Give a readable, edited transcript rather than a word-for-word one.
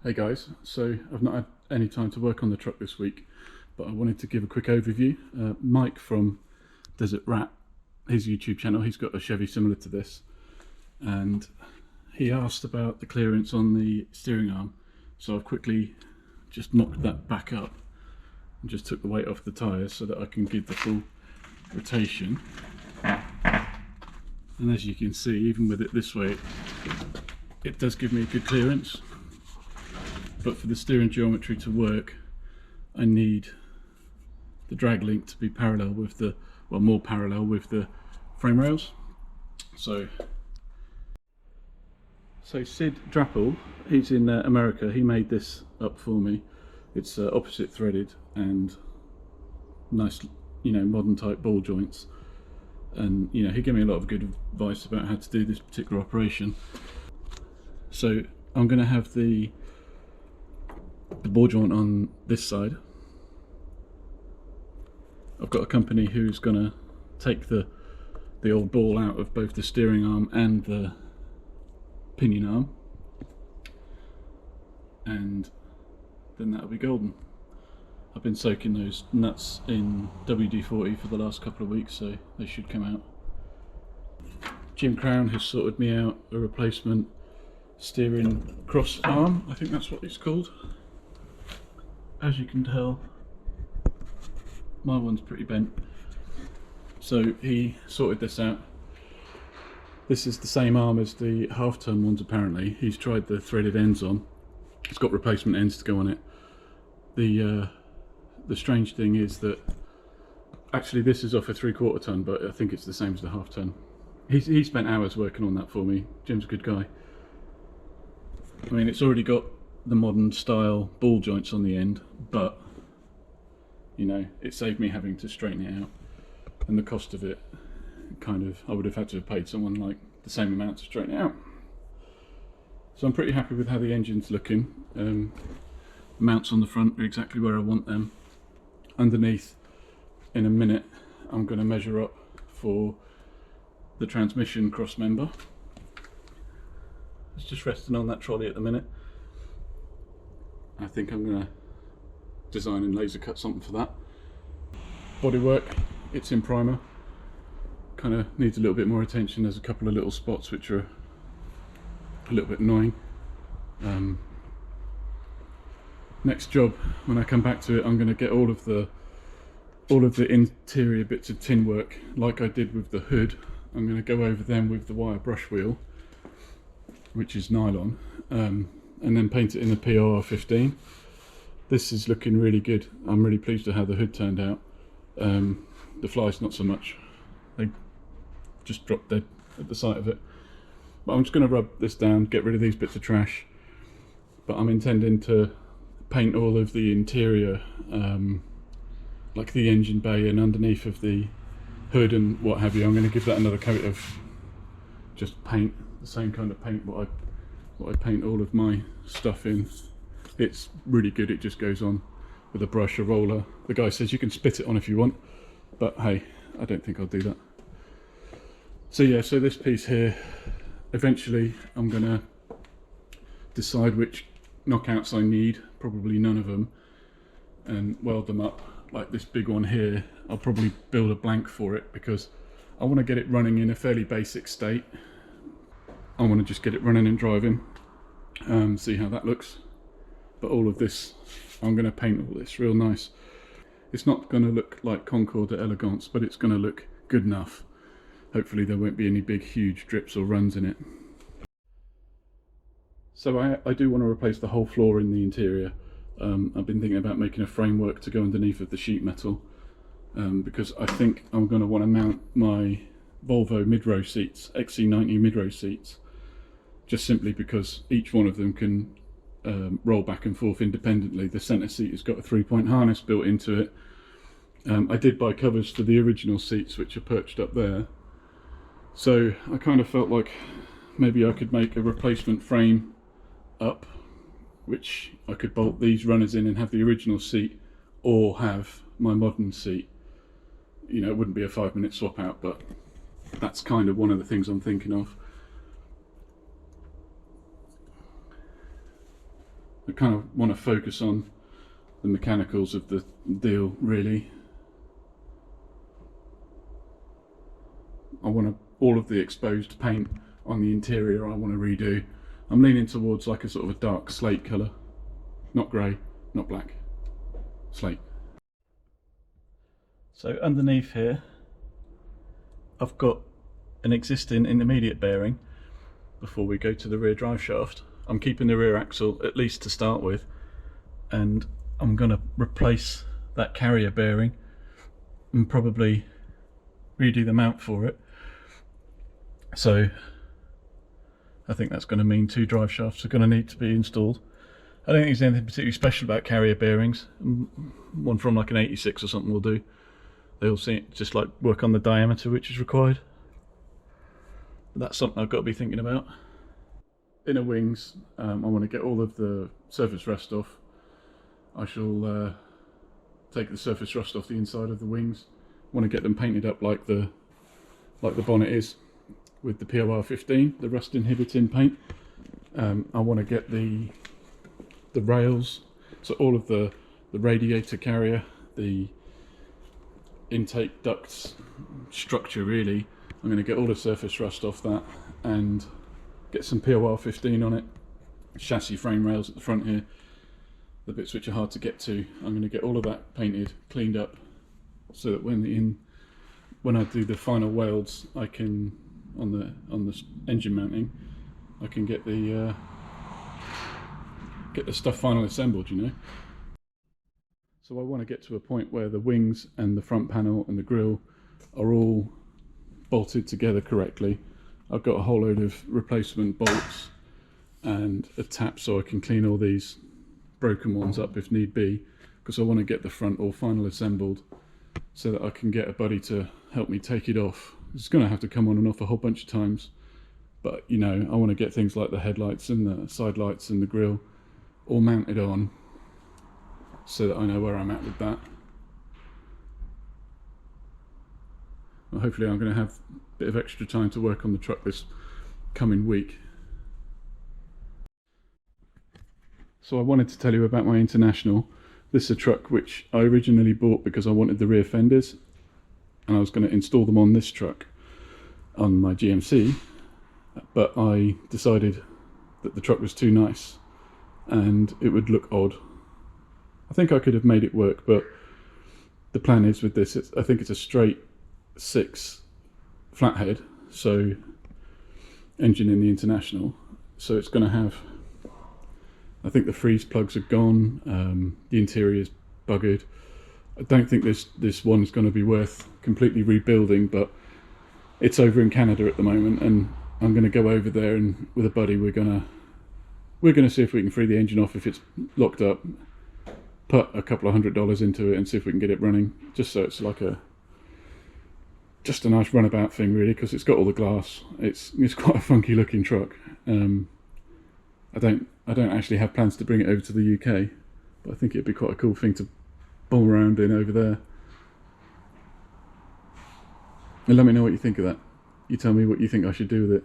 Hey guys, so I've not had any time to work on the truck this week, but I wanted to give a quick overview. Mike from Desert Rat, his YouTube channel, he's got a Chevy similar to this, and he asked about the clearance on the steering arm, so I've quickly just knocked that back up and just took the weight off the tyres so that I can give the full rotation. And as you can see, even with it this way, it does give me a good clearance. But for the steering geometry to work, I need the drag link to be parallel with the, well, more parallel with the frame rails. So Sid Drapple, he's in America, he made this up for me. It's opposite threaded and nice, modern type ball joints. And he gave me a lot of good advice about how to do this particular operation. So I'm going to have the ball joint on this side. I've got a company who's going to take the old ball out of both the steering arm and the pinion arm, and then that'll be golden. I've been soaking those nuts in WD-40 for the last couple of weeks, so they should come out. Jim Crown has sorted me out a replacement steering cross arm, I think that's what it's called. As you can tell, my one's pretty bent, so he sorted this out. This is the same arm as the half-ton ones apparently. He's tried the threaded ends on. It's got replacement ends to go on it. The strange thing is that actually this is off a 3/4 ton, but I think it's the same as the half-ton. He spent hours working on that for me. Jim's a good guy. I mean, it's already got the modern style ball joints on the end, but it saved me having to straighten it out, and the cost of it I would have had to have paid someone like the same amount to straighten it out. So I'm pretty happy with how the engine's looking. Mounts on the front are exactly where I want them. Underneath, in a minute, I'm going to measure up for the transmission cross member. It's just resting on that trolley at the minute. I think I'm going to design and laser cut something for that. Bodywork, it's in primer. Kind of needs a little bit more attention. There's a couple of little spots which are a little bit annoying. Next job, when I come back to it, I'm going to get all of the interior bits of tin work, like I did with the hood. I'm going to go over them with the wire brush wheel, which is nylon, and then paint it in the PR15. This is looking really good. I'm really pleased with how the hood turned out. The flies not so much. They just dropped dead at the sight of it. But I'm just going to rub this down, get rid of these bits of trash. But I'm intending to paint all of the interior, like the engine bay and underneath of the hood and what have you. I'm going to give that another coat of just paint, the same kind of paint what I paint all of my stuff in. It's really good. It just goes on with a brush, a roller. The guy says you can spit it on if you want, but hey, I don't think I'll do that. So yeah, so this piece here, eventually I'm going to decide which knockouts I need, probably none of them, and weld them up. Like this big one here, I'll probably build a blank for it because I want to get it running in a fairly basic state. I want to just get it running and driving, see how that looks. But all of this, I'm going to paint all this real nice. It's not going to look like Concorde or Elegance, but it's going to look good enough. Hopefully there won't be any big huge drips or runs in it. So I do want to replace the whole floor in the interior. I've been thinking about making a framework to go underneath of the sheet metal, because I think I'm going to want to mount my Volvo mid-row seats, XC90 mid-row seats, just simply because each one of them can roll back and forth independently. The centre seat has got a 3-point harness built into it. I did buy covers for the original seats which are perched up there, so I kind of felt like maybe I could make a replacement frame up which I could bolt these runners in and have the original seat, or have my modern seat. It wouldn't be a 5-minute swap out, but that's kind of one of the things I'm thinking of. I kind of want to focus on the mechanicals of the deal, really. I want all of the exposed paint on the interior I want to redo. I'm leaning towards like a sort of a dark slate colour, not grey, not black, slate. So underneath here I've got an existing intermediate bearing before we go to the rear drive shaft. I'm keeping the rear axle at least to start with, and I'm going to replace that carrier bearing and probably redo the mount for it. So I think that's going to mean 2 drive shafts are going to need to be installed. I don't think there's anything particularly special about carrier bearings. One from like an 86 or something will do. They'll just like work on the diameter which is required. But that's something I've got to be thinking about. Inner wings, I want to get all of the surface rust off. I shall take the surface rust off the inside of the wings. I want to get them painted up like the bonnet is, with the POR 15, the rust inhibiting paint. I want to get the rails, so all of the radiator carrier, the intake ducts structure really. I'm going to get all the surface rust off that and get some POR 15 on it. Chassis frame rails at the front here, the bits which are hard to get to. I'm going to get all of that painted, cleaned up, so that when I do the final welds, I can on the engine mounting, I can get the stuff finally assembled, you know. So I want to get to a point where the wings and the front panel and the grille are all bolted together correctly. I've got a whole load of replacement bolts and a tap so I can clean all these broken ones up if need be, because I want to get the front all final assembled so that I can get a buddy to help me take it off. It's going to have to come on and off a whole bunch of times, but you know, I want to get things like the headlights and the side lights and the grille all mounted on so that I know where I'm at with that. Well, hopefully I'm going to have a bit of extra time to work on the truck this coming week. So I wanted to tell you about my International. This is a truck which I originally bought because I wanted the rear fenders, and I was going to install them on this truck on my GMC, but I decided that the truck was too nice and it would look odd. I think I could have made it work, but the plan is with this, I think it's a straight 6 flathead, so engine in the International, so it's going to have, I think the freeze plugs are gone, the interior is buggered. I don't think this one's going to be worth completely rebuilding, but it's over in Canada at the moment, and I'm going to go over there, and with a buddy we're going to see if we can free the engine off if it's locked up, put a couple of $100 into it and see if we can get it running, just so it's like just a nice runabout thing really, because it's got all the glass. It's quite a funky looking truck. I don't actually have plans to bring it over to the UK, but I think it'd be quite a cool thing to bowl around in over there. And let me know what you think of that. You tell me what you think I should do with it.